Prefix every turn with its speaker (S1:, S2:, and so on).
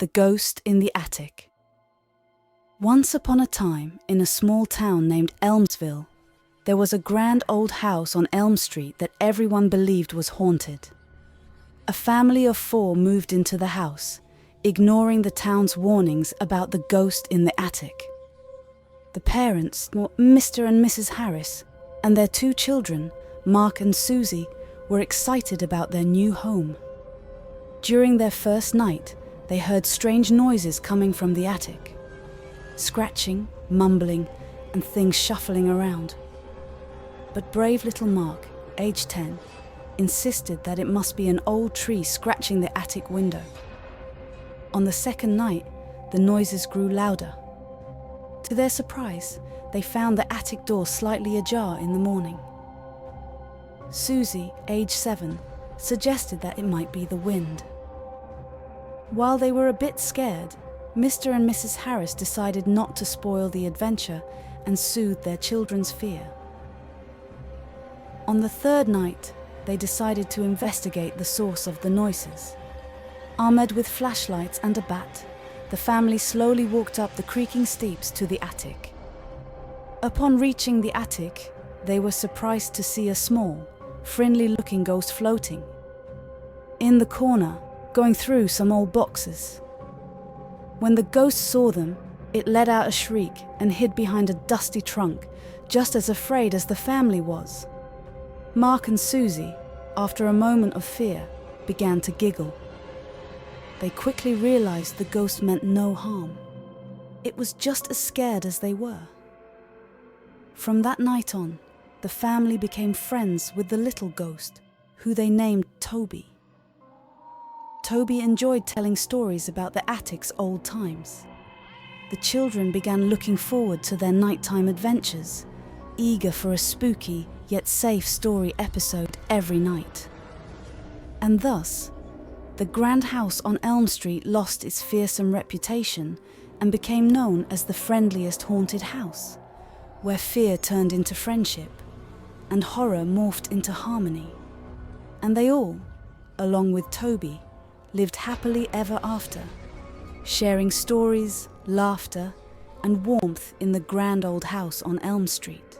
S1: The Ghost in the Attic. Once upon a time, in a small town named Elmsville, there was a grand old house on Elm Street that everyone believed was haunted. A family of 4 moved into the house, ignoring the town's warnings about the ghost in the attic. The parents, Mr. and Mrs. Harris, and their 2 children, Mark and Susie, were excited about their new home. During their first night, they heard strange noises coming from the attic. Scratching, mumbling, and things shuffling around. But brave little Mark, age 10, insisted that it must be an old tree scratching the attic window. On the second night, the noises grew louder. To their surprise, they found the attic door slightly ajar in the morning. Susie, age 7, suggested that it might be the wind. While they were a bit scared, Mr. and Mrs. Harris decided not to spoil the adventure and soothe their children's fear. On the third night, they decided to investigate the source of the noises. Armored with flashlights and a bat, the family slowly walked up the creaking steps to the attic. Upon reaching the attic, they were surprised to see a small, friendly-looking ghost floating. In the corner, going through some old boxes. When the ghost saw them, it let out a shriek and hid behind a dusty trunk, just as afraid as the family was. Mark and Susie, after a moment of fear, began to giggle. They quickly realized the ghost meant no harm. It was just as scared as they were. From that night on, the family became friends with the little ghost, who they named Toby. Toby enjoyed telling stories about the attic's old times. The children began looking forward to their nighttime adventures, eager for a spooky yet safe story episode every night. And thus, the grand house on Elm Street lost its fearsome reputation and became known as the friendliest haunted house, where fear turned into friendship and horror morphed into harmony. And they all, along with Toby, lived happily ever after, sharing stories, laughter, and warmth in the grand old house on Elm Street.